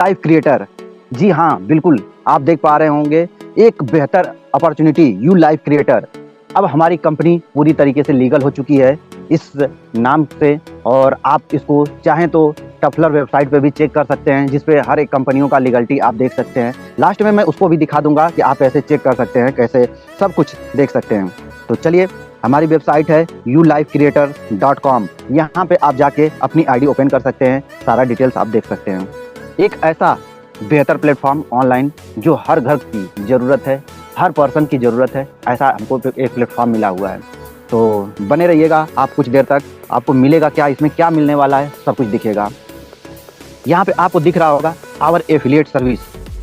Life creator. जी हाँ, बिल्कुल आप देख पा रहे होंगे एक बेहतर अपॉर्चुनिटी यू लाइफ क्रिएटर। अब हमारी कंपनी पूरी तरीके से लीगल हो चुकी है इस नाम से, और आप इसको चाहें तो टफलर वेबसाइट पे भी चेक कर सकते हैं, जिस पे हर एक कंपनियों का लीगलिटी आप देख सकते हैं। लास्ट में मैं उसको भी दिखा दूंगा कि आप ऐसे चेक कर सकते हैं, कैसे सब कुछ देख सकते हैं। तो चलिए, हमारी वेबसाइट है ulifecreator.com। यहाँ पे आप जाके अपनी आईडी ओपन कर सकते हैं, सारा डिटेल्स आप देख सकते हैं। एक ऐसा बेहतर प्लेटफॉर्म ऑनलाइन जो हर घर की ज़रूरत है, हर पर्सन की ज़रूरत है, ऐसा हमको एक प्लेटफॉर्म मिला हुआ है। तो बने रहिएगा आप कुछ देर तक, आपको मिलेगा क्या, इसमें क्या मिलने वाला है, सब कुछ दिखेगा। यहाँ पे आपको दिख रहा होगा आवर एफिलिएट सर्विस।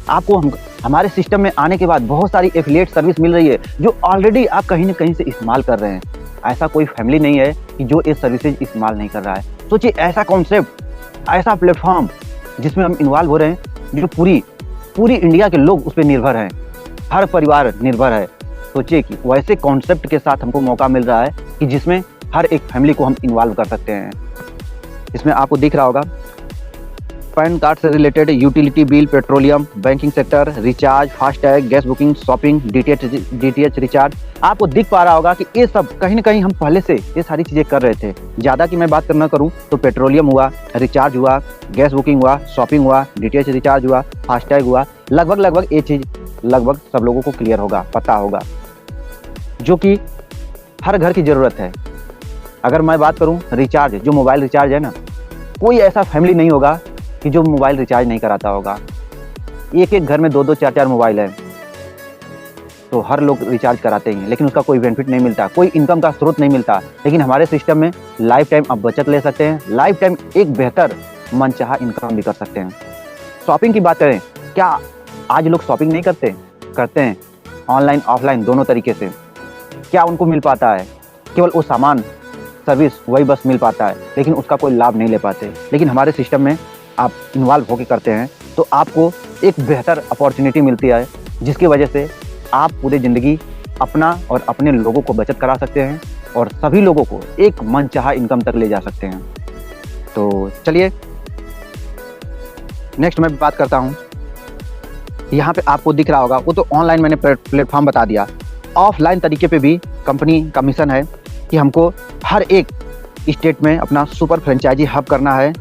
आपको हमारे सिस्टम में आने के बाद बहुत सारी एफिलिएट सर्विस मिल रही है जो ऑलरेडी आप कहीं ना कहीं से इस्तेमाल कर रहे हैं। ऐसा कोई फैमिली नहीं है कि जो ये सर्विसेज इस्तेमाल नहीं कर रहा है। सोचिए, ऐसा कॉन्सेप्ट, ऐसा प्लेटफॉर्म जिसमें हम इन्वॉल्व हो रहे हैं, जो पूरी इंडिया के लोग उस पर निर्भर हैं, हर परिवार निर्भर है। सोचिए कि वैसे कॉन्सेप्ट के साथ हमको मौका मिल रहा है कि जिसमें हर एक फैमिली को हम इन्वॉल्व कर सकते हैं। इसमें आपको दिख रहा होगा पैन कार्ड से related utility bill, petroleum, banking sector, recharge, FASTag, gas booking, shopping, DTH recharge. आपको दिख पा रहा होगा कि ये सब कहीं ना कहीं हम पहले से ये सारी चीज़ें कर रहे थे। ज़्यादा की मैं बात करना करूँ तो पेट्रोलियम हुआ, रिचार्ज हुआ, गैस बुकिंग हुआ, शॉपिंग हुआ, डीटीएच रिचार्ज हुआ, फास्टैग हुआ, लगभग ये चीज़ लगभग सब लोगों को क्लियर होगा, पता होगा, जो कि हर घर की ज़रूरत है। अगर मैं बात करूँ रिचार्ज, जो मोबाइल रिचार्ज है ना, कोई ऐसा फैमिली नहीं होगा कि जो मोबाइल रिचार्ज नहीं कराता होगा। एक घर में 2-2, 4-4 मोबाइल है, तो हर लोग रिचार्ज कराते ही हैं, लेकिन उसका कोई बेनिफिट नहीं मिलता, कोई इनकम का स्रोत नहीं मिलता। लेकिन हमारे सिस्टम में लाइफ टाइम आप बचत ले सकते हैं, लाइफ टाइम एक बेहतर मनचाहा इनकम भी कर सकते हैं। शॉपिंग की बात करें, क्या आज लोग शॉपिंग नहीं करते हैं ऑनलाइन ऑफलाइन दोनों तरीके से। क्या उनको मिल पाता है? केवल वो सामान सर्विस वही बस मिल पाता है, लेकिन उसका कोई लाभ नहीं ले पाते। लेकिन हमारे सिस्टम में आप इन्वॉल्व होकर करते हैं तो आपको एक बेहतर अपॉर्चुनिटी मिलती है, जिसकी वजह से आप पूरी ज़िंदगी अपना और अपने लोगों को बचत करा सकते हैं और सभी लोगों को एक मनचाहा इनकम तक ले जा सकते हैं। तो चलिए, नेक्स्ट मैं बात करता हूँ। यहाँ पे आपको दिख रहा होगा, वो तो ऑनलाइन मैंने प्लेटफॉर्म बता दिया। ऑफलाइन तरीके पे भी कंपनी का मिशन है कि हमको हर एक स्टेट में अपना सुपर फ्रेंचाइजी हब करना है,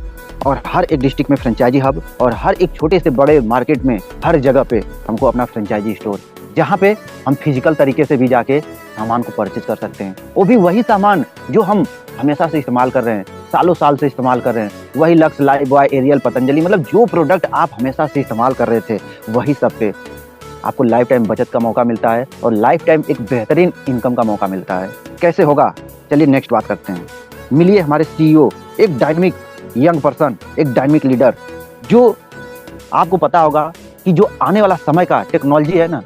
और हर एक डिस्ट्रिक्ट में फ्रेंचाइजी हब, और हर एक छोटे से बड़े मार्केट में हर जगह पे हमको अपना फ्रेंचाइजी स्टोर, जहाँ पे हम फिजिकल तरीके से भी जाके सामान को परचेज कर सकते हैं। वो भी वही सामान जो हम हमेशा से इस्तेमाल कर रहे हैं, सालों साल से इस्तेमाल कर रहे हैं, वही लक्स, लाइफबॉय, एरियल, पतंजलि, मतलब जो प्रोडक्ट आप हमेशा से इस्तेमाल कर रहे थे, वही सब पे आपको लाइफ टाइम बचत का मौका मिलता है और लाइफ टाइम एक बेहतरीन इनकम का मौका मिलता है। कैसे होगा, चलिए नेक्स्ट बात करते हैं। मिलिए हमारे सीईओ, एक डायनामिक यंग पर्सन, एक डायनामिक लीडर, जो आपको पता होगा कि जो आने वाला समय का टेक्नोलॉजी है ना,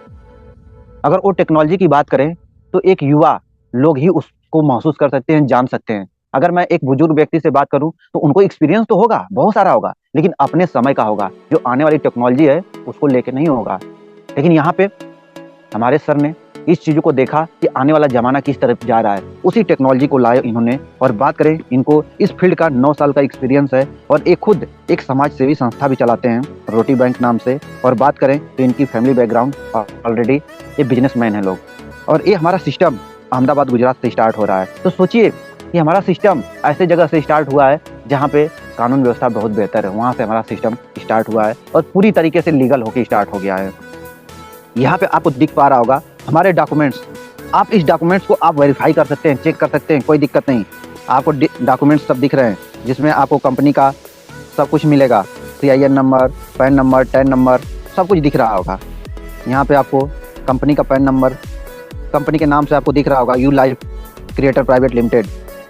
अगर वो टेक्नोलॉजी की बात करें तो एक युवा लोग ही उसको महसूस कर सकते हैं, जान सकते हैं। अगर मैं एक बुजुर्ग व्यक्ति से बात करूं तो उनको एक्सपीरियंस तो होगा, बहुत सारा होगा, लेकिन अपने समय का होगा, जो आने वाली टेक्नोलॉजी है उसको लेके नहीं होगा। लेकिन यहाँ पे हमारे सर ने इस चीज़ों को देखा कि आने वाला ज़माना किस तरफ जा रहा है, उसी टेक्नोलॉजी को लाए इन्होंने। और बात करें, इनको इस फील्ड का 9 साल का एक्सपीरियंस है, और एक खुद एक समाज सेवी संस्था भी चलाते हैं, रोटी बैंक नाम से। और बात करें तो इनकी फैमिली बैकग्राउंड, ऑलरेडी ये बिजनेसमैन है लोग। और ये हमारा सिस्टम अहमदाबाद, गुजरात से स्टार्ट हो रहा है। तो सोचिए कि हमारा सिस्टम ऐसे जगह से स्टार्ट हुआ है जहाँ पे कानून व्यवस्था बहुत बेहतर है, वहाँ से हमारा सिस्टम स्टार्ट हुआ है और पूरी तरीके से लीगल होकर स्टार्ट हो गया है। यहाँ पे आपको दिख पा रहा होगा हमारे डॉक्यूमेंट्स। आप इस डॉक्यूमेंट्स को आप वेरीफाई कर सकते हैं, चेक कर सकते हैं, कोई दिक्कत नहीं। आपको डॉक्यूमेंट्स सब दिख रहे हैं, जिसमें आपको कंपनी का सब कुछ मिलेगा, CIN number, pan number, tan number, सब कुछ दिख रहा होगा। यहाँ पे आपको कंपनी का पैन नंबर, कंपनी के नाम से आपको दिख रहा होगा U life creator private limited.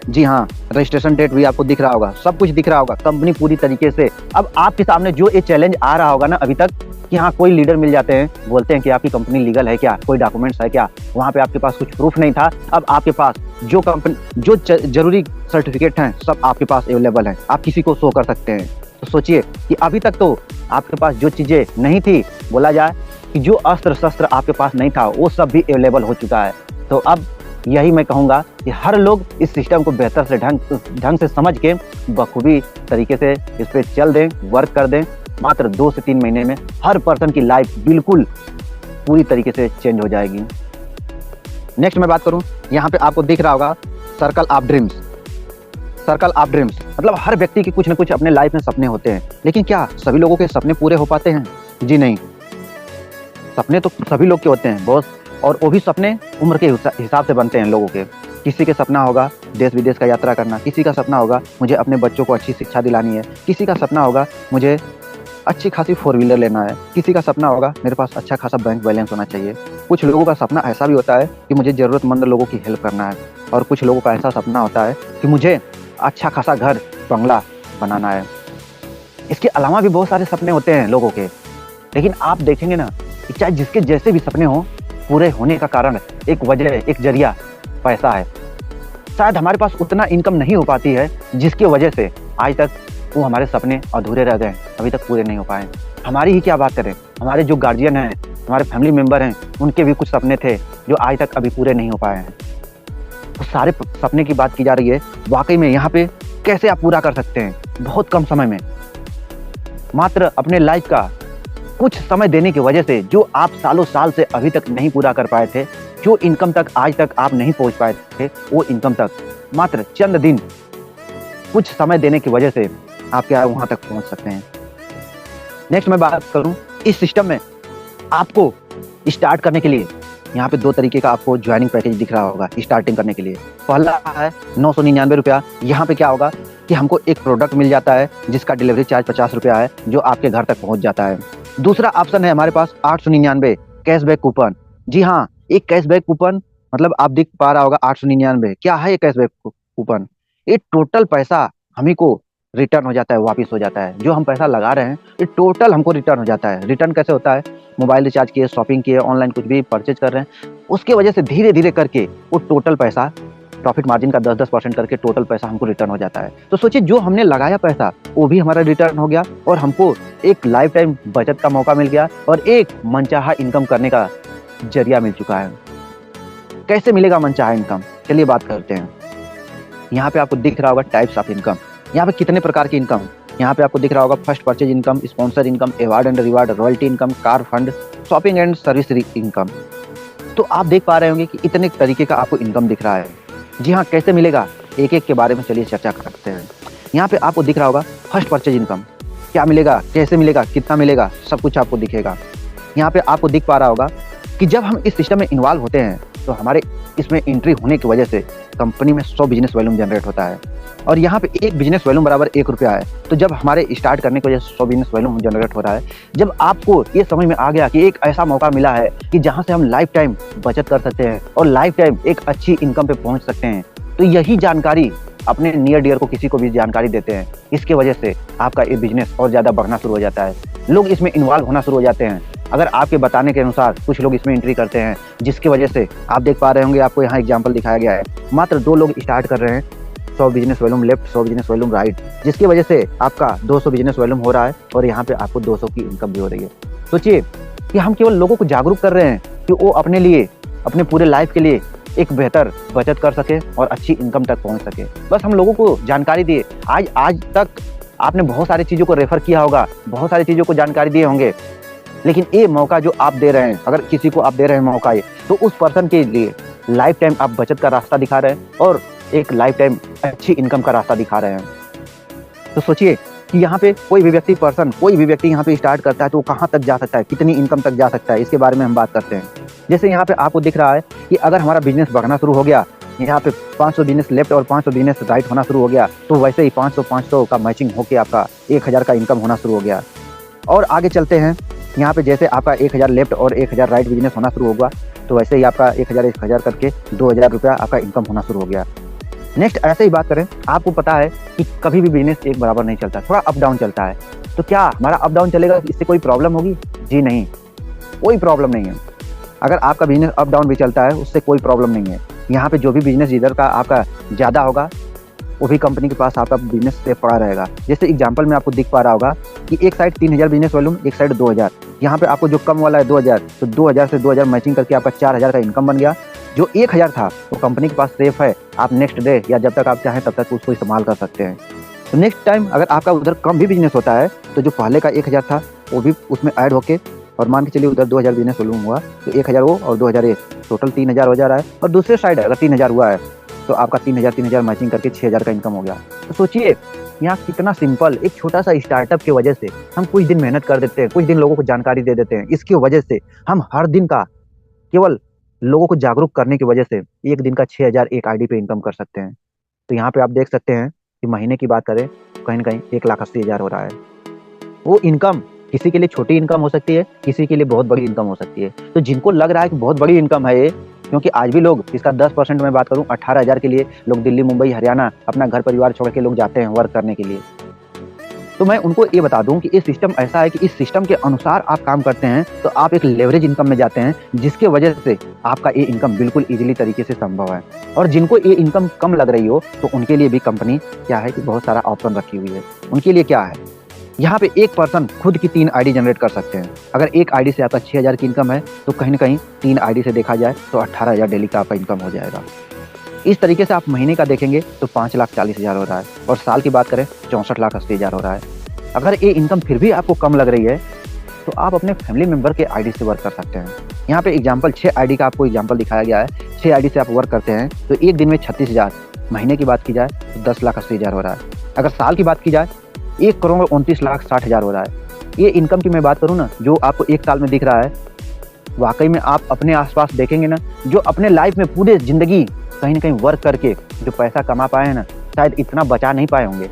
जी हाँ, रजिस्ट्रेशन डेट भी आपको दिख रहा होगा, सब कुछ दिख रहा होगा, कंपनी पूरी तरीके से। अब आपके सामने जो ये चैलेंज आ रहा होगा ना अभी तक, कि हाँ कोई लीडर मिल जाते हैं, बोलते हैं कि आपकी कंपनी लीगल है क्या, कोई डॉक्यूमेंट्स है क्या, वहाँ पे आपके पास कुछ प्रूफ नहीं था। अब आपके पास जो जरूरी सर्टिफिकेट हैं सब आपके पास अवेलेबल हैं, आप किसी को शो कर सकते हैं। तो सोचिए कि अभी तक तो आपके पास जो चीज़ें नहीं थी, बोला जाए कि जो अस्त्र शस्त्र आपके पास नहीं था, वो सब भी अवेलेबल हो चुका है। तो अब यही मैं कहूँगा कि हर लोग इस सिस्टम को बेहतर से ढंग से समझ के बखूबी तरीके से इस पर चल दें, वर्क कर दें, मात्र 2 से 3 महीने में हर पर्सन की लाइफ बिल्कुल पूरी तरीके से चेंज हो जाएगी। नेक्स्ट मैं बात करूं, यहाँ पे आपको दिख रहा होगा circle of dreams. Circle of dreams मतलब हर व्यक्ति के कुछ न कुछ अपने लाइफ में सपने होते हैं, लेकिन क्या सभी लोगों के सपने पूरे हो पाते हैं? जी नहीं। सपने तो सभी लोग के होते हैं बॉस, और वो भी सपने उम्र के हिसाब से बनते हैं लोगों के। किसी के सपना होगा देश विदेश का यात्रा करना, किसी का सपना होगा मुझे अपने बच्चों को अच्छी शिक्षा दिलानी है, किसी का सपना होगा मुझे अच्छी खासी 4 व्हीलर लेना है, किसी का सपना होगा मेरे पास अच्छा खासा बैंक बैलेंस होना चाहिए। कुछ लोगों का सपना ऐसा भी होता है कि मुझे ज़रूरतमंद लोगों की हेल्प करना है, और कुछ लोगों का ऐसा सपना होता है कि मुझे अच्छा खासा घर बंगला बनाना है। इसके अलावा भी बहुत सारे सपने होते हैं लोगों के, लेकिन आप देखेंगे ना कि चाहे जिसके जैसे भी सपने हों, पूरे होने का कारण एक वजह, एक जरिया पैसा है। शायद हमारे पास उतना इनकम नहीं हो पाती है जिसकी वजह से आज तक वो हमारे सपने अधूरे रह गए, अभी तक पूरे नहीं हो पाए। हमारी ही क्या बात करें, हमारे जो गार्जियन हैं, हमारे फैमिली मेम्बर हैं, उनके भी कुछ सपने थे जो आज तक अभी पूरे नहीं हो पाए हैं। तो सारे सपने की बात की जा रही है। वाकई में यहाँ पे कैसे आप पूरा कर सकते हैं बहुत कम समय में, मात्र अपने लाइफ का कुछ समय देने की वजह से जो आप सालों साल से अभी तक नहीं पूरा कर पाए थे, जो इनकम तक आज तक आप नहीं पहुंच पाए थे, वो इनकम तक मात्र चंद दिन कुछ समय देने की वजह से आप क्या वहां तक पहुंच सकते हैं। नेक्स्ट मैं बात करूं, इस सिस्टम में आपको स्टार्ट करने के लिए यहाँ पे 2 तरीके का आपको ज्वाइनिंग पैकेज दिख रहा होगा स्टार्टिंग करने के लिए। पहला है 999 रुपया। यहाँ पे क्या होगा कि हमको एक प्रोडक्ट मिल जाता है जिसका डिलीवरी चार्ज 50 रुपया है, जो आपके घर तक पहुंच जाता है। दूसरा ऑप्शन है हमारे पास 899 कैशबैक कूपन। जी हाँ, एक कैशबैक कूपन मतलब आप दिख पा रहा होगा 899। क्या है ये कैशबैक कूपन? ये टोटल पैसा हमी को रिटर्न हो जाता है, वापिस हो जाता है। जो हम पैसा लगा रहे हैं ये टोटल हमको रिटर्न हो जाता है। रिटर्न कैसे होता है? मोबाइल रिचार्ज किए, शॉपिंग किए, ऑनलाइन कुछ भी परचेज कर रहे हैं, उसके वजह से धीरे धीरे करके वो टोटल पैसा, प्रॉफिट मार्जिन का 10-10% करके टोटल पैसा हमको रिटर्न हो जाता है। तो सोचिए, जो हमने लगाया पैसा वो भी हमारा रिटर्न हो गया, और हमको एक लाइफ टाइम बचत का मौका मिल गया, और एक मनचाहा इनकम करने का जरिया मिल चुका है। कैसे मिलेगा मनचाहा इनकम? चलिए बात करते हैं। यहाँ पे आपको दिख रहा होगा टाइप्स ऑफ इनकम। यहाँ पे कितने प्रकार की इनकम, यहाँ पे आपको दिख रहा होगा first purchase income, sponsor income, award and reward, royalty income, car fund, shopping and service income. तो आप देख पा रहे होंगे कि इतने तरीके का आपको इनकम दिख रहा है। जी हाँ, कैसे मिलेगा एक एक के बारे में चलिए चर्चा करते हैं। यहाँ पे आपको दिख रहा होगा फर्स्ट परचेज इनकम। क्या मिलेगा, कैसे मिलेगा, कितना मिलेगा, सब कुछ आपको दिखेगा। यहाँ पे आपको दिख पा रहा होगा कि जब हम इस सिस्टम में इन्वॉल्व होते हैं तो हमारे इसमें एंट्री होने की वजह से कंपनी में 100 बिजनेस वॉल्यूम जनरेट होता है, और यहाँ पे एक बिजनेस वॉल्यूम बराबर 1 रुपया है। तो जब हमारे स्टार्ट करने की वजह से 100 बिजनेस वॉल्यूम जनरेट हो रहा है, जब आपको ये समझ में आ गया कि एक ऐसा मौका मिला है कि जहाँ से हम लाइफ टाइम बचत कर सकते हैं और लाइफ टाइम एक अच्छी इनकम पे पहुँच सकते हैं, तो यही जानकारी अपने नियर डियर को किसी को भी जानकारी देते हैं। इसके वजह से आपका ये बिजनेस और ज़्यादा बढ़ना शुरू हो जाता है, लोग इसमें इन्वॉल्व होना शुरू हो जाते हैं। अगर आपके बताने के अनुसार कुछ लोग इसमें एंट्री करते हैं, जिसकी वजह से आप देख पा रहे होंगे, आपको यहाँ एग्जांपल दिखाया गया है, मात्र 2 लोग स्टार्ट कर रहे हैं, 100 business volume left, 100 business volume right, जिसकी वजह से आपका 200 बिजनेस वॉल्यूम हो रहा है, और यहाँ पे आपको 200 की इनकम भी हो रही है। सोचिए कि हम केवल लोगों को जागरूक कर रहे हैं कि वो अपने लिए, अपने पूरे लाइफ के लिए एक बेहतर बचत कर सके और अच्छी इनकम तक पहुँच सके। बस हम लोगों को जानकारी दिए। आज तक आपने बहुत सारी चीज़ों को रेफर किया होगा, बहुत सारी चीज़ों को जानकारी दिए होंगे, लेकिन ये मौका जो आप दे रहे हैं, अगर किसी को आप दे रहे हैं मौका ये, तो उस पर्सन के लिए लाइफ टाइम आप बचत का रास्ता दिखा रहे हैं और एक लाइफ टाइम अच्छी इनकम का रास्ता दिखा रहे हैं। तो सोचिए कि यहाँ पे कोई भी व्यक्ति यहाँ पे स्टार्ट करता है तो वो कहाँ तक जा सकता है, कितनी इनकम तक जा सकता है, इसके बारे में हम बात करते हैं। जैसे यहाँ पे आपको दिख रहा है कि अगर हमारा बिजनेस बढ़ना शुरू हो गया, यहाँ पे 500 बिजनेस लेफ्ट और 500 बिजनेस राइट होना शुरू हो गया, तो वैसे ही 500 का मैचिंग होके आपका 1000 का इनकम होना शुरू हो गया। और आगे चलते हैं, यहाँ पे जैसे आपका 1000 लेफ्ट और 1000 राइट बिजनेस होना शुरू होगा, तो वैसे ही आपका 1000 करके 2000 रुपया आपका इनकम होना शुरू हो गया। नेक्स्ट ऐसे ही बात करें, आपको पता है कि कभी भी बिजनेस एक बराबर नहीं चलता, थोड़ा अप डाउन चलता है। तो क्या हमारा अप डाउन चलेगा, इससे कोई प्रॉब्लम होगी? जी नहीं, कोई प्रॉब्लम नहीं है। अगर आपका बिजनेस अप डाउन भी चलता है, उससे कोई प्रॉब्लम नहीं है। यहाँ पे जो भी बिजनेस जिधर का आपका ज़्यादा होगा, वो भी कंपनी के पास आपका बिजनेस सेफ पड़ा रहेगा। जैसे एग्जांपल में आपको दिख पा रहा होगा कि एक साइड 3000 बिजनेस वॉल्यूम, एक साइड 2000। यहाँ पे आपको जो कम वाला है 2000, तो 2000 से 2000 मैचिंग करके आपका 4000 का इनकम बन गया। जो 1000 था वो कंपनी के पास सेफ है, आप नेक्स्ट डे या जब तक आप चाहें तब तक उसको इस्तेमाल कर सकते हैं। तो नेक्स्ट टाइम अगर आपका उधर कम भी बिजनेस होता है, तो जो पहले का 1000 था वो भी उसमें ऐड होके, और मान के चलिए उधर 2000 बिजनेस वॉल्यूम हुआ तो 1000 वो और 2000 ये, टोटल 3000 हो जा रहा है। और दूसरे साइड अगर 3000 हुआ है तो आपका 3000 मैचिंग करके 6000 का इनकम हो गया। तो सोचिए यहाँ कितना सिंपल, एक छोटा सा स्टार्टअप की वजह से हम कुछ दिन मेहनत कर देते हैं, कुछ दिन लोगों को जानकारी दे देते हैं, इसकी वजह से हम हर दिन का केवल लोगों को जागरूक करने की वजह से एक दिन का 6000 एक आईडी पे इनकम कर सकते हैं। तो यहाँ पे आप देख सकते हैं कि महीने की बात करें तो कहीं ना कहीं 1,80,000 हो रहा है। वो इनकम किसी के लिए छोटी इनकम हो सकती है, किसी के लिए बहुत बड़ी इनकम हो सकती है। तो जिनको लग रहा है कि बहुत बड़ी इनकम है ये, क्योंकि आज भी लोग इसका 10% में बात करूं 18,000 के लिए लोग दिल्ली, मुंबई, हरियाणा अपना घर परिवार छोड़ के लोग जाते हैं वर्क करने के लिए। तो मैं उनको ये बता दूं कि ये सिस्टम ऐसा है कि इस सिस्टम के अनुसार आप काम करते हैं तो आप एक लेवरेज इनकम में जाते हैं, जिसके वजह से आपका ये इनकम बिल्कुल इजीली तरीके से संभव है। और जिनको ये इनकम कम लग रही हो तो उनके लिए भी कंपनी क्या है कि बहुत सारा ऑप्शन रखी हुई है। उनके लिए क्या है, यहाँ पे एक पर्सन खुद की 3 आईडी जनरेट कर सकते हैं। अगर एक आईडी से आपका 6000 की इनकम है तो कहीं ना कहीं 3 आईडी से देखा जाए तो 18,000 डेली का आपका इनकम हो जाएगा। इस तरीके से आप महीने का देखेंगे तो 5,40,000 हो रहा है, और साल की बात करें 64,80,000 हो रहा है। अगर ये इनकम फिर भी आपको कम लग रही है तो आप अपने फैमिली मेंबर के आईडी से वर्क कर सकते हैं। यहाँ पे एग्जांपल 6 आईडी का आपको एग्जांपल दिखाया गया है। 6 आईडी से आप वर्क करते हैं तो एक दिन में 36,000, महीने की बात की जाए तो 10,80,000 हो रहा है। अगर साल की बात की जाए 1,29,60,000 हो रहा है। ये इनकम की मैं बात करूँ ना, जो आपको एक साल में दिख रहा है, वाकई में आप अपने आसपास देखेंगे ना, जो अपने लाइफ में पूरे जिंदगी कहीं ना कहीं वर्क करके जो पैसा कमा पाए हैं ना, शायद इतना बचा नहीं पाए होंगे।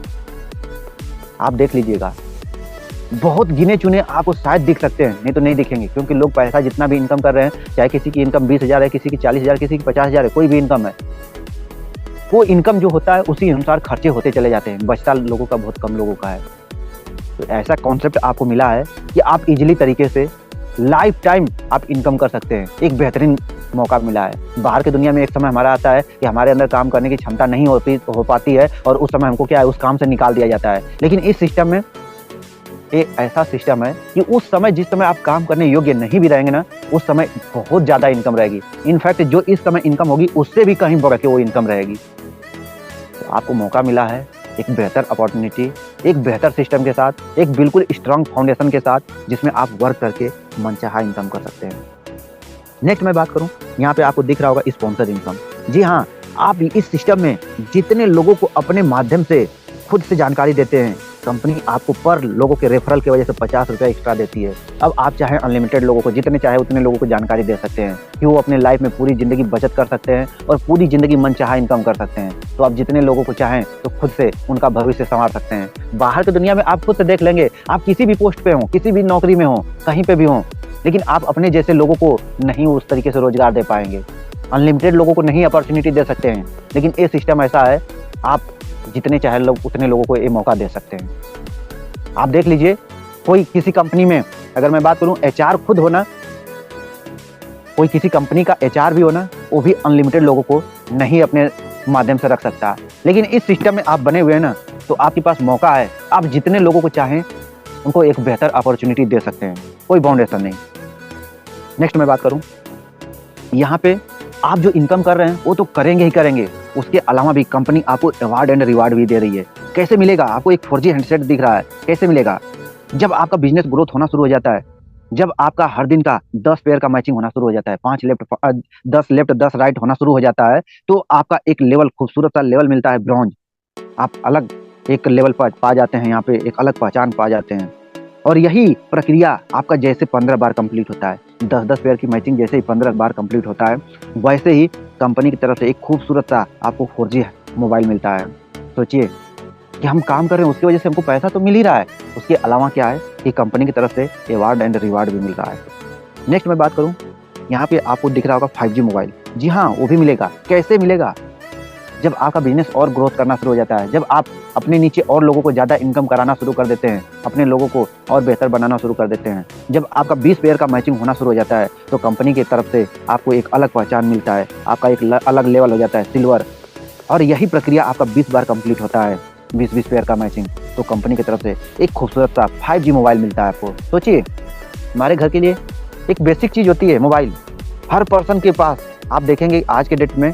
आप देख लीजिएगा, बहुत गिने चुने आपको शायद दिख सकते हैं, नहीं तो नहीं दिखेंगे, क्योंकि लोग पैसा जितना भी इनकम कर रहे हैं, चाहे किसी की इनकम 20,000 है, किसी की 40,000, किसी की 50,000 है, कोई भी इनकम है, वो इनकम जो होता है उसी अनुसार खर्चे होते चले जाते हैं। बचता लोगों का बहुत कम लोगों का है। तो ऐसा कॉन्सेप्ट आपको मिला है कि आप इजीली तरीके से लाइफ टाइम आप इनकम कर सकते हैं। एक बेहतरीन मौका मिला है। बाहर की दुनिया में एक समय हमारा आता है कि हमारे अंदर काम करने की क्षमता नहीं हो पाती है, और उस समय हमको क्या है, उस काम से निकाल दिया जाता है। लेकिन इस सिस्टम में एक ऐसा सिस्टम है कि उस समय, जिस समय आप काम करने योग्य नहीं भी रहेंगे ना, उस समय बहुत ज़्यादा इनकम रहेगी। इनफैक्ट जो इस समय इनकम होगी उससे भी कहीं बढ़ के वो इनकम रहेगी। तो आपको मौका मिला है एक बेहतर अपॉर्चुनिटी, एक बेहतर सिस्टम के साथ, एक बिल्कुल स्ट्रांग फाउंडेशन के साथ, जिसमें आप वर्क करके मनचाहा इनकम कर सकते हैं। नेक्स्ट मैं बात करूं, यहाँ पे आपको दिख रहा होगा स्पॉन्सर इनकम। जी हाँ, आप इस सिस्टम में जितने लोगों को अपने माध्यम से खुद से जानकारी देते हैं, कंपनी आपको पर लोगों के रेफरल की वजह से 50 रुपये एक्स्ट्रा देती है। अब आप चाहे अनलिमिटेड लोगों को, जितने चाहे उतने लोगों को जानकारी दे सकते हैं कि वो अपने लाइफ में पूरी ज़िंदगी बचत कर सकते हैं और पूरी ज़िंदगी मनचाहा इनकम कर सकते हैं। तो आप जितने लोगों को चाहें तो खुद से उनका भविष्य संवार सकते हैं। बाहर की दुनिया में आप खुद से देख लेंगे, आप किसी भी पोस्ट पे हों, किसी भी नौकरी में हों, कहीं पे भी हों, लेकिन आप अपने जैसे लोगों को नहीं उस तरीके से रोजगार दे पाएंगे। अनलिमिटेड लोगों को नहीं अपॉर्चुनिटी दे सकते हैं, लेकिन ये सिस्टम ऐसा है, आप जितने चाहे लोग उतने लोगों को ये मौका दे सकते हैं। आप देख लीजिए, कोई किसी कंपनी में, अगर मैं बात करूं एचआर खुद होना, कोई किसी कंपनी का एचआर भी होना, वो भी अनलिमिटेड लोगों को नहीं अपने माध्यम से रख सकता। लेकिन इस सिस्टम में आप बने हुए हैं ना, तो आपके पास मौका है, आप जितने लोगों को चाहें उनको एक बेहतर अपॉर्चुनिटी दे सकते हैं, कोई बाउंडेशन नहीं। नेक्स्ट मैं बात करूं, यहाँ पे आप जो इनकम कर रहे हैं वो तो करेंगे ही करेंगे, उसके अलावा भी कंपनी आपको अवार्ड एंड रिवार्ड भी दे रही है। कैसे मिलेगा? आपको एक 4G हैंडसेट दिख रहा है, कैसे मिलेगा? जब आपका बिजनेस ग्रोथ होना शुरू हो जाता है, जब आपका हर दिन का 10 पेयर का मैचिंग होना शुरू हो जाता है, 5 लेफ्ट 10 लेफ्ट 10 राइट होना शुरू हो जाता है, तो आपका एक लेवल, खूबसूरत सा लेवल मिलता है, ब्रॉन्ज। आप अलग एक लेवल पर पा जाते हैं, यहाँ पे एक अलग पहचान पा जाते हैं। और यही प्रक्रिया आपका जैसे 15 बार कंप्लीट होता है, 10-10 पेयर की मैचिंग जैसे ही 15 बार कंप्लीट होता है, वैसे ही कंपनी की तरफ से एक खूबसूरत सा आपको 4G मोबाइल मिलता है। सोचिए कि हम काम कर रहे हैं, उसकी वजह से हमको पैसा तो मिल ही रहा है, उसके अलावा क्या है कि कंपनी की तरफ से अवार्ड एंड रिवार्ड भी मिल रहा है। नेक्स्ट मैं बात करूँ, यहाँ पे आपको दिख रहा होगा 5G मोबाइल। जी हाँ, वो भी मिलेगा। कैसे मिलेगा? जब आपका बिजनेस और ग्रोथ करना शुरू हो जाता है, जब आप अपने नीचे और लोगों को ज़्यादा इनकम कराना शुरू कर देते हैं, अपने लोगों को और बेहतर बनाना शुरू कर देते हैं, जब आपका 20 पेयर का मैचिंग होना शुरू हो जाता है, तो कंपनी की तरफ से आपको एक अलग पहचान मिलता है, आपका एक अलग लेवल हो जाता है, सिल्वर। और यही प्रक्रिया आपका 20 बार कंप्लीट होता है, 20-20 पेयर का मैचिंग, तो कंपनी की तरफ से एक खूबसूरत सा 5G मोबाइल मिलता है आपको। सोचिए, हमारे घर के लिए एक बेसिक चीज़ होती है मोबाइल। हर पर्सन के पास आप देखेंगे आज के डेट में,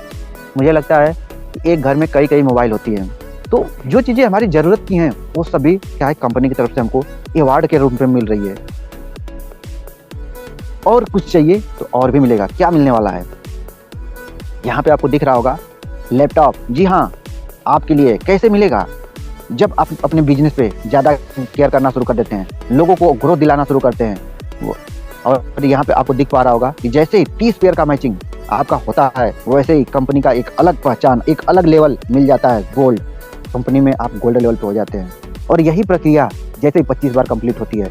मुझे लगता है एक घर में कई मोबाइल होती हैं। तो जो चीज़ें हमारी ज़रूरत की हैं वो सभी क्या है, कंपनी की तरफ से हमको अवार्ड के रूप में मिल रही है। और कुछ चाहिए तो और भी मिलेगा। क्या मिलने वाला है? यहाँ पे आपको दिख रहा होगा लैपटॉप। जी हाँ, आपके लिए। कैसे मिलेगा? जब आप अपने बिजनेस पे ज़्यादा केयर करना शुरू कर देते हैं, लोगों को ग्रोथ दिलाना शुरू करते हैं। और यहाँ पे आपको दिख पा रहा होगा कि जैसे ही 30 पेयर का मैचिंग आपका होता है, वैसे ही कंपनी का एक अलग पहचान, एक अलग लेवल मिल जाता है। गोल्ड कंपनी में आप गोल्डन लेवल पे हो जाते हैं। और यही प्रक्रिया जैसे ही 25 बार कंप्लीट होती है,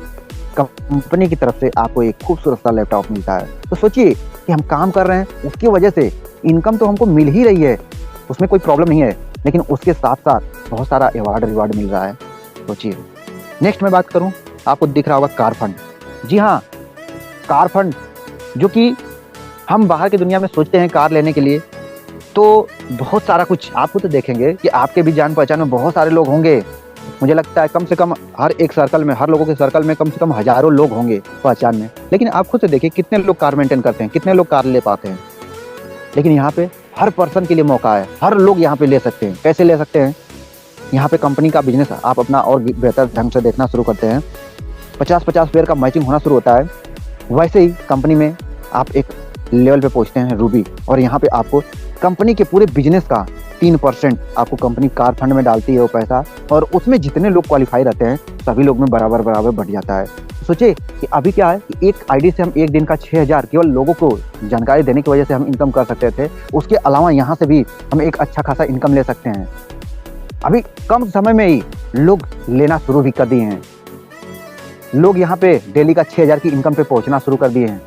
कंपनी की तरफ से आपको एक खूबसूरत सा लैपटॉप मिलता है। तो सोचिए कि हम काम कर रहे हैं, उसकी वजह से इनकम तो हमको मिल ही रही है, उसमें कोई प्रॉब्लम नहीं है, लेकिन उसके साथ साथ बहुत सारा रिवार्ड मिल रहा है। सोचिए। नेक्स्ट मैं बात करूं, आपको दिख रहा होगा कार फंड। जी हाँ, कार फंड, जो कि हम बाहर की दुनिया में सोचते हैं कार लेने के लिए, तो बहुत सारा कुछ आपको तो देखेंगे कि आपके भी जान पहचान में बहुत सारे लोग होंगे। मुझे लगता है कम से कम हर एक सर्कल में, हर लोगों के सर्कल में कम से कम हजारों लोग होंगे पहचान में। लेकिन आप खुद से देखिए कितने लोग कार मेंटेन करते हैं, कितने लोग कार ले पाते हैं। लेकिन यहाँ पे हर पर्सन के लिए मौका है, हर लोग यहाँ पे ले सकते हैं। कैसे ले सकते हैं? यहाँ पे कंपनी का बिजनेस आप अपना और बेहतर ढंग से देखना शुरू करते हैं। 50-50 पेयर का मैचिंग होना शुरू होता है। वैसे ही कंपनी में आप एक लेवल पे पहुँचते हैं, रूबी। और यहाँ पे आपको कंपनी के पूरे बिजनेस का 3% आपको कंपनी कार फंड में डालती है वो पैसा। और उसमें जितने लोग क्वालिफाई रहते हैं, सभी लोग में बराबर बढ़ जाता है। सोचिए कि अभी क्या है कि एक आईडी से हम एक दिन का 6000 केवल लोगों को जानकारी देने की वजह से हम इनकम कर सकते थे। उसके अलावा यहाँ से भी हम एक अच्छा खासा इनकम ले सकते हैं। अभी कम समय में ही लोग लेना शुरू भी कर दिए हैं। लोग यहाँ पे डेली का 6000 की इनकम पे पहुँचना शुरू कर दिए हैं।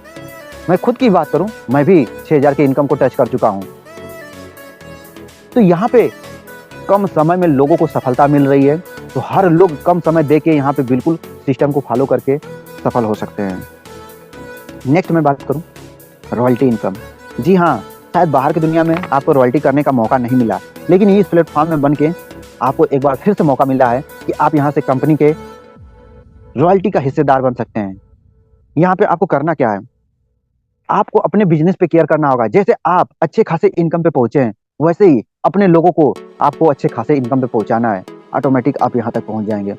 मैं खुद की बात करूँ, मैं भी 6000 की इनकम को टच कर चुका हूँ। तो यहाँ पे कम समय में लोगों को सफलता मिल रही है, तो हर लोग कम समय दे के यहाँ पे बिल्कुल सिस्टम को फॉलो करके सफल हो सकते हैं। नेक्स्ट मैं बात करूँ रॉयल्टी इनकम। जी हाँ, शायद बाहर की दुनिया में आपको रॉयल्टी करने का मौका नहीं मिला, लेकिन इस प्लेटफॉर्म में बन के आपको एक बार फिर से मौका मिला है कि आप यहाँ से कंपनी के रॉयल्टी का हिस्सेदार बन सकते हैं। यहाँ पे आपको करना क्या है? आपको अपने बिजनेस पे केयर करना होगा। जैसे आप अच्छे खासे इनकम पे पहुंचे हैं, वैसे ही अपने लोगों को आपको अच्छे खासे इनकम पे पहुंचाना है। ऑटोमेटिक आप यहाँ तक पहुंच जाएंगे।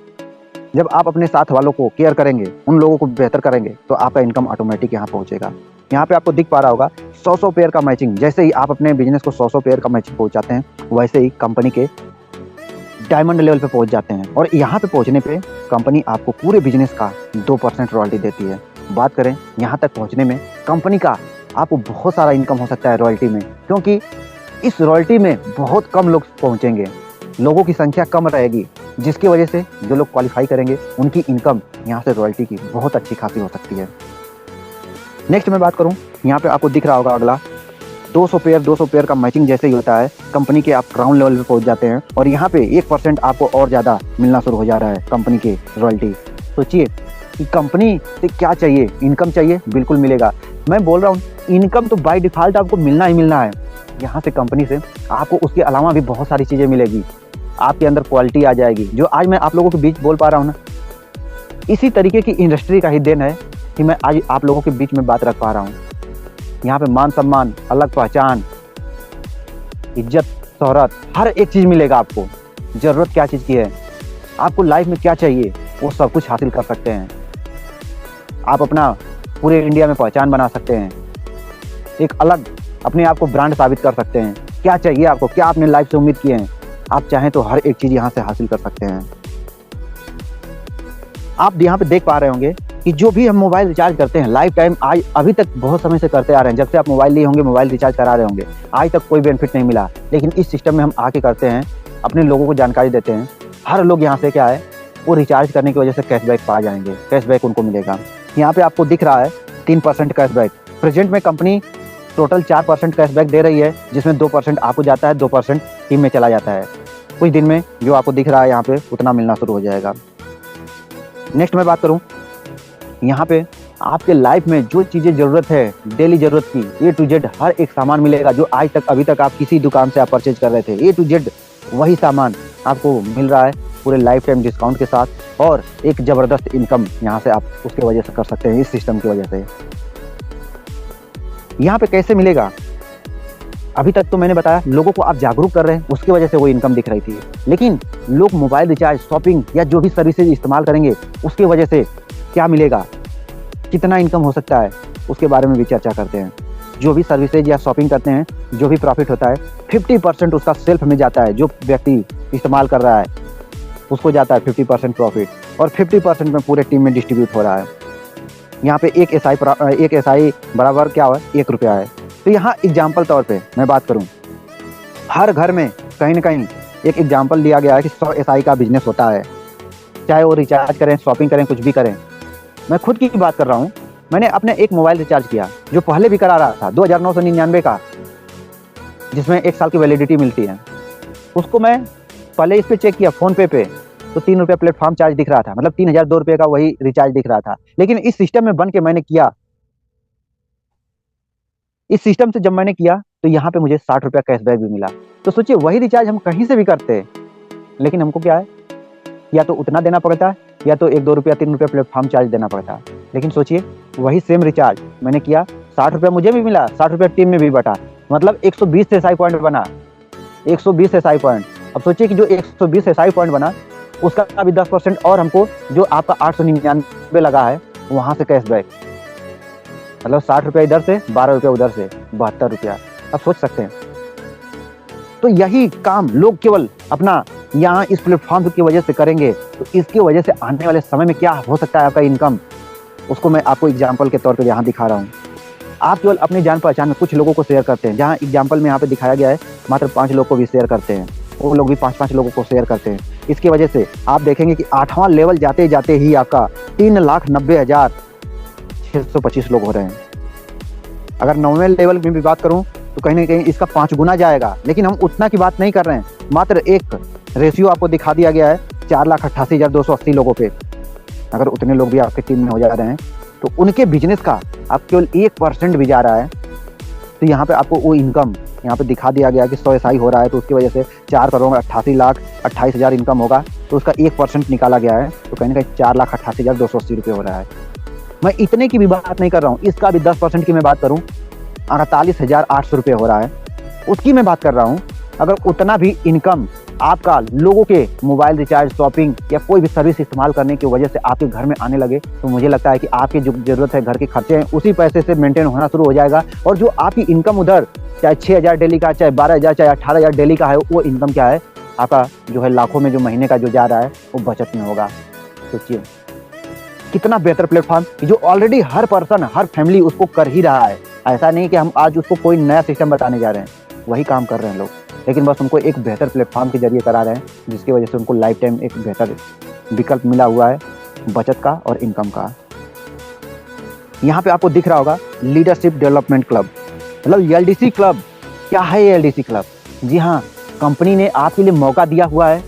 जब आप अपने साथ वालों को केयर करेंगे, उन लोगों को बेहतर करेंगे, तो आपका इनकम ऑटोमेटिक यहाँ पहुंचेगा। यहाँ पे आपको दिख पा रहा होगा 100 पेयर का मैचिंग। जैसे ही आप अपने बिजनेस को 100 पेयर का मैचिंग पहुंचाते हैं, वैसे ही कंपनी के डायमंड लेवल पे पहुंच जाते हैं। और यहाँ पे पहुंचने पे कंपनी आपको पूरे बिजनेस का 2% रॉयल्टी देती है। बात करें यहाँ तक पहुंचने में, कंपनी का आपको बहुत सारा इनकम हो सकता है रॉयल्टी में, क्योंकि इस रॉयल्टी में बहुत कम लोग पहुंचेंगे, लोगों की संख्या कम रहेगी, जिसकी वजह से जो लोग क्वालिफाई करेंगे उनकी इनकम यहाँ से रॉयल्टी की बहुत अच्छी खासी हो सकती है। नेक्स्ट मैं बात करूँ, यहाँ पे आपको दिख रहा होगा अगला 200 पेयर का मैचिंग जैसे ही होता है, कंपनी के आप क्राउन लेवल पे पहुंच जाते हैं। और यहाँ पे 1% आपको और ज़्यादा मिलना शुरू हो जा रहा है कंपनी के रॉयल्टी। सोचिए कि कंपनी से क्या चाहिए? इनकम चाहिए, बिल्कुल मिलेगा। मैं बोल रहा हूँ इनकम तो बाय डिफ़ॉल्ट आपको मिलना ही मिलना है। यहाँ से कंपनी से आपको उसके अलावा भी बहुत सारी चीज़ें मिलेगी। आपके अंदर क्वालिटी आ जाएगी। जो आज मैं आप लोगों के बीच बोल पा रहा हूँ ना, इसी तरीके की इंडस्ट्री का ही देन है कि मैं आज आप लोगों के बीच में बात रख पा रहा हूँ। यहाँ पे मान सम्मान, अलग पहचान, इज्जत, शोहरत, हर एक चीज़ मिलेगा आपको। ज़रूरत क्या चीज़ की है, आपको लाइफ में क्या चाहिए, वो सब कुछ हासिल कर सकते हैं। आप अपना पूरे इंडिया में पहचान बना सकते हैं, एक अलग अपने आप को ब्रांड साबित कर सकते हैं। क्या चाहिए आपको, क्या आपने लाइफ से उम्मीद किए हैं, आप चाहें तो हर एक चीज़ यहाँ से हासिल कर सकते हैं। आप यहाँ पे देख पा रहे होंगे कि जो भी हम मोबाइल रिचार्ज करते हैं लाइफ टाइम, आज अभी तक बहुत समय से करते आ रहे हैं। जब से आप मोबाइल लिए होंगे, मोबाइल रिचार्ज करा रहे होंगे, आज तक कोई बेनिफिट नहीं मिला। लेकिन इस सिस्टम में हम आके करते हैं, अपने लोगों को जानकारी देते हैं। हर लोग यहाँ से क्या है, वो रिचार्ज करने की वजह से कैशबैक पा जाएंगे, कैशबैक उनको मिलेगा। यहाँ पे आपको दिख रहा है 3% कैशबैक। प्रेजेंट में कंपनी टोटल 4% कैशबैक दे रही है, जिसमें 2% आपको जाता है, 2% टीम में चला जाता है। कुछ दिन में जो आपको दिख रहा है यहाँ पे उतना मिलना शुरू हो जाएगा। नेक्स्ट मैं बात करूँ, यहाँ पे आपके लाइफ में जो चीज़ें ज़रूरत है, डेली ज़रूरत की A to Z हर एक सामान मिलेगा। जो आज तक अभी तक आप किसी दुकान से आप परचेज कर रहे थे, A to Z वही सामान आपको मिल रहा है पूरे लाइफ टाइम डिस्काउंट के साथ। और एक ज़बरदस्त इनकम यहाँ से आप उसके वजह से कर सकते हैं, इस सिस्टम की वजह से। यहाँ पे कैसे मिलेगा? अभी तक तो मैंने बताया लोगों को आप जागरूक कर रहे हैं, उसकी वजह से वो इनकम दिख रही थी। लेकिन लोग मोबाइल रिचार्ज, शॉपिंग या जो भी सर्विसेज इस्तेमाल करेंगे उसकी वजह से क्या मिलेगा, कितना इनकम हो सकता है, उसके बारे में भी चर्चा करते हैं। जो भी सर्विसेज या शॉपिंग करते हैं, जो भी प्रॉफिट होता है 50% उसका सेल्फ में जाता है। जो व्यक्ति इस्तेमाल कर रहा है उसको जाता है 50% प्रॉफिट, और 50% में पूरे टीम में डिस्ट्रीब्यूट हो रहा है। यहाँ पे एक एसआई बराबर क्या हुआ, 1 रुपया है। तो यहाँ एग्जाम्पल तौर पे मैं बात करूँ, हर घर में कहीं ना कहीं एक एग्जाम्पल दिया गया है कि 100 एसआई का बिजनेस होता है, चाहे वो रिचार्ज करें, शॉपिंग करें, कुछ भी करें। मैं खुद की बात कर रहा हूँ, मैंने अपने एक मोबाइल रिचार्ज किया जो पहले भी करा रहा था 2999 का, जिसमें 1 साल की वैलिडिटी मिलती है। उसको मैं पहले इस पे चेक किया फ़ोन पे तो 3 रुपये प्लेटफॉर्म चार्ज दिख रहा था, मतलब 3002 रुपये का वही रिचार्ज दिख रहा था। लेकिन इस सिस्टम में बन के मैंने किया, इस सिस्टम से जब मैंने किया तो यहाँ पे मुझे 60 रुपया कैशबैक भी मिला। तो सोचिए वही रिचार्ज हम कहीं से भी करते, लेकिन हमको क्या है, या तो उतना देना पड़ता है या तो 1-2 रुपया 3 रुपया प्लेटफॉर्म चार्ज देना पड़ता है। लेकिन सोचिए वही सेम रिचार्ज मैंने किया, 60 रुपया मुझे भी मिला, 60 रुपया टीम में भी बटा, मतलब 120 एसआई पॉइंट बना, 120 एसआई पॉइंट। अब सोचिए कि जो 120 एसआई पॉइंट बना उसका भी 10% और हमको जो आपका 899 लगा है वहाँ से कैशबैक, मतलब 60 रुपया इधर से, 12 रुपया उधर से, 72 रुपया। अब सोच सकते हैं। तो यही काम लोग केवल अपना यहाँ इस प्लेटफॉर्म की वजह से करेंगे, तो इसकी वजह से आने वाले समय में क्या हो सकता है आपका इनकम, उसको मैं आपको एग्जाम्पल के तौर पे यहाँ दिखा रहा हूँ। आप केवल अपनी जान पहचान में कुछ लोगों को शेयर करते हैं, जहाँ एग्जाम्पल में यहाँ पे दिखाया गया है मात्र 5 लोग को भी शेयर करते हैं, वो लोग भी 5-5 लोगों को शेयर करते हैं। इसकी वजह से आप देखेंगे कि 8वां लेवल जाते जाते ही आपका 3,90,625 लोग हो रहे हैं। अगर 9वें लेवल में भी बात करूं तो कहीं ना कहीं इसका 5 गुना जाएगा, लेकिन हम उतना की बात नहीं कर रहे हैं। मात्र एक रेशियो आपको दिखा दिया गया है 4,88,280 लोगों पे। अगर उतने लोग भी आपके टीम में हो जा रहे हैं तो उनके बिजनेस का आप केवल 1% भी जा रहा है, तो यहाँ पे आपको वो इनकम यहाँ पे दिखा दिया गया कि 100 एसआई हो रहा है, तो उसकी वजह से 4,88,28,000 इनकम होगा, तो उसका 1% निकाला गया है, तो कहीं ना कहीं 4,88,280 रुपये हो रहा है। मैं इतने की भी बात नहीं कर रहा हूँ, इसका भी 10% की मैं बात करूँ 48,800 रुपये हो रहा है, उसकी मैं बात कर रहा हूँ। अगर उतना भी इनकम आपका लोगों के मोबाइल रिचार्ज, शॉपिंग या कोई भी सर्विस इस्तेमाल करने की वजह से आपके घर में आने लगे, तो मुझे लगता है कि आपकी जो ज़रूरत है, घर के खर्चे हैं, उसी पैसे से मेंटेन होना शुरू हो जाएगा। और जो आपकी इनकम उधर चाहे 6,000 डेली का, चाहे 12,000, चाहे 18,000 डेली का है, वो इनकम क्या है आपका जो है लाखों में जो महीने का जो जा रहा है वो बचत में होगा। सोचिए कितना बेहतर प्लेटफॉर्म जो ऑलरेडी हर पर्सन, हर फैमिली उसको कर ही रहा है। ऐसा नहीं कि हम आज उसको कोई नया सिस्टम बताने जा रहे हैं, वही काम कर रहे हैं लोग, लेकिन बस उनको एक बेहतर प्लेटफॉर्म के जरिए करा रहे हैं, जिसकी वजह से उनको लाइफ टाइम एक बेहतर विकल्प मिला हुआ है बचत का और इनकम का। यहाँ पे आपको दिख रहा होगा लीडरशिप डेवलपमेंट क्लब, मतलब एलडीसी क्लब। क्या है ये एलडीसी क्लब? जी हाँ, कंपनी ने आपके लिए मौका दिया हुआ है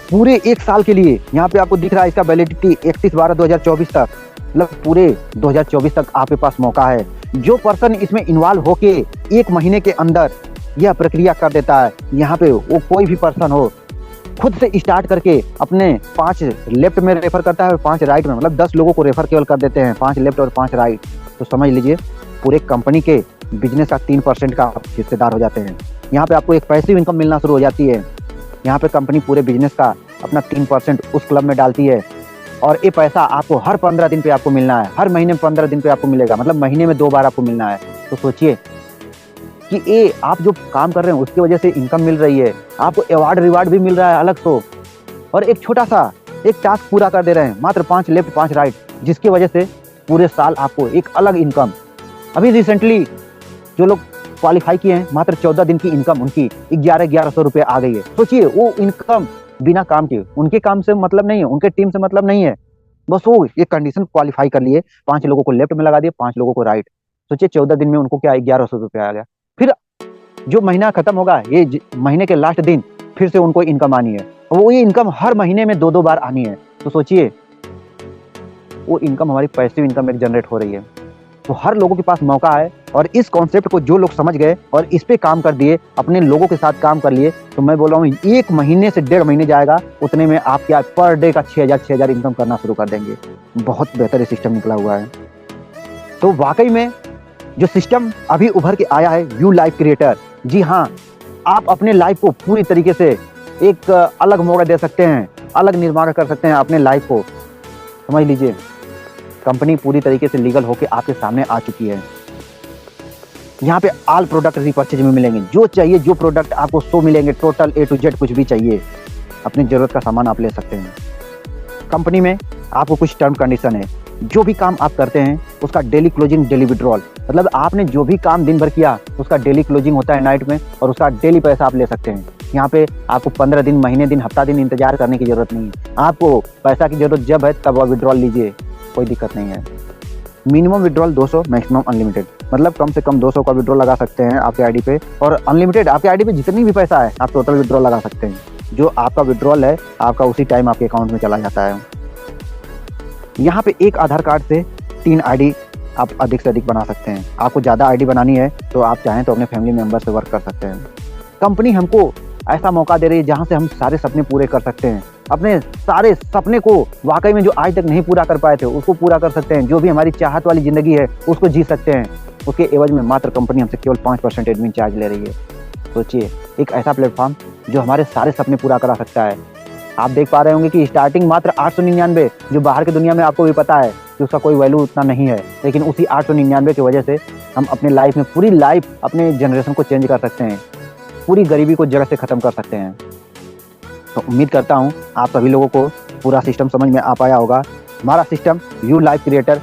पूरे 1 साल के लिए। यहाँ पे आपको दिख रहा है इसका वैलिडिटी 31/12/2024 तक, मतलब पूरे 2024 तक आपके पास मौका है। जो पर्सन इसमें इन्वॉल्व होके 1 महीने के अंदर यह प्रक्रिया कर देता है, यहाँ पे वो कोई भी पर्सन हो, खुद से स्टार्ट करके अपने 5 लेफ्ट में रेफर करता है और 5 राइट में, मतलब 10 लोगों को रेफर केवल कर देते हैं, 5 लेफ्ट और 5 राइट। तो समझ लीजिए पूरे कंपनी के बिजनेस का 3% का हिस्सेदार हो जाते हैं। यहाँ पे आपको एक पैसिव इनकम मिलना शुरू हो जाती है। यहाँ पे कंपनी पूरे बिजनेस का अपना 3% उस क्लब में डालती है, और ये पैसा आपको हर 15 दिन पे आपको मिलना है, हर महीने में 15 दिन पे आपको मिलेगा, मतलब महीने में 2 बार आपको मिलना है। तो सोचिए कि ये आप जो काम कर रहे हैं उसकी वजह से इनकम मिल रही है, आपको अवार्ड रिवार्ड भी मिल रहा है अलग से, और एक छोटा सा एक टास्क पूरा कर दे रहे हैं, मात्र 5 लेफ्ट 5 राइट, जिसकी वजह से पूरे साल आपको एक अलग इनकम। अभी रिसेंटली जो लोग क्वालिफाई किए हैं, मात्र 14 दिन की इनकम उनकी 1100 रुपये आ गई है। सोचिए वो इनकम बिना काम के, उनके काम से मतलब नहीं है, उनके टीम से मतलब नहीं है, बस वो एक कंडीशन क्वालिफाई कर लिए, 5 लोगों को लेफ्ट में लगा दिए, 5 लोगों को राइट। सोचिए 14 दिन में उनको क्या 1100 रुपये आ गया। फिर जो महीना खत्म होगा, ये महीने के लास्ट दिन फिर से उनको इनकम आनी है, और वो ये इनकम हर महीने में 2-2 बार आनी है। तो सोचिए वो इनकम हमारी पैसिव इनकम एक जनरेट हो रही है। तो हर लोगों के पास मौका है, और इस कॉन्सेप्ट को जो लोग समझ गए और इस पे काम कर दिए, अपने लोगों के साथ काम कर लिए, तो मैं बोल रहा हूँ 1 महीने से 1.5 महीने जाएगा, उतने में आप क्या पर डे का 6,000 इनकम करना शुरू कर देंगे। बहुत बेहतर सिस्टम निकला हुआ है। तो वाकई में जो सिस्टम अभी उभर के आया है यू लाइफ क्रिएटर, जी हाँ, आप अपने लाइफ को पूरी तरीके से एक अलग मौका दे सकते हैं, अलग निर्माण कर सकते हैं अपने लाइफ को। समझ लीजिए, कंपनी पूरी तरीके से लीगल होके आपके सामने आ चुकी है। यहाँ पे ऑल प्रोडक्ट रीपर्चेज में मिलेंगे, जो चाहिए जो प्रोडक्ट आपको 100 मिलेंगे, टोटल A to Z कुछ भी चाहिए, अपनी ज़रूरत का सामान आप ले सकते हैं। कंपनी में आपको कुछ टर्म कंडीशन है, जो भी काम आप करते हैं उसका डेली क्लोजिंग, डेली विड्रॉल, मतलब आपने जो भी काम दिन भर किया उसका डेली क्लोजिंग होता है नाइट में, और उसका डेली पैसा आप ले सकते हैं। यहाँ पे आपको 15 दिन, महीने दिन, हफ्ता दिन इंतजार करने की ज़रूरत नहीं है। आपको पैसा की ज़रूरत जब है तब आप विड्रॉल लीजिए, कोई दिक्कत नहीं है। मिनिमम विड्रॉल 200, मैक्सिमम अनलिमिटेड, मतलब कम से कम 200 का विड्रॉल लगा सकते हैं आपके आईडी पे, और अनलिमिटेड आपके आईडी पे जितनी भी पैसा है आप टोटल विड्रॉल लगा सकते हैं। जो आपका विड्रॉल है आपका उसी टाइम आपके अकाउंट में चला जाता है। यहाँ पे एक आधार कार्ड से 3 आईडी आप अधिक से अधिक बना सकते हैं। आपको ज़्यादा आईडी बनानी है तो आप चाहें तो अपने फैमिली मेम्बर से वर्क कर सकते हैं। कंपनी हमको ऐसा मौका दे रही है जहाँ से हम सारे सपने पूरे कर सकते हैं। अपने सारे सपने को वाकई में जो आज तक नहीं पूरा कर पाए थे उसको पूरा कर सकते हैं। जो भी हमारी चाहत वाली ज़िंदगी है उसको जी सकते हैं। उसके एवज में मात्र कंपनी हमसे केवल 5% एडमिन चार्ज ले रही है। सोचिए, एक ऐसा प्लेटफॉर्म जो हमारे सारे सपने पूरा करा सकता है। आप देख पा रहे होंगे कि स्टार्टिंग मात्र 899, जो बाहर की दुनिया में आपको भी पता है कि उसका कोई वैल्यू उतना नहीं है, लेकिन उसी 899 की वजह से हम अपने लाइफ में पूरी लाइफ अपने जनरेशन को चेंज कर सकते हैं, पूरी गरीबी को जड़ से ख़त्म कर सकते हैं। तो उम्मीद करता हूँ आप सभी लोगों को पूरा सिस्टम समझ में आ पाया होगा। हमारा सिस्टम यू लाइफ क्रिएटर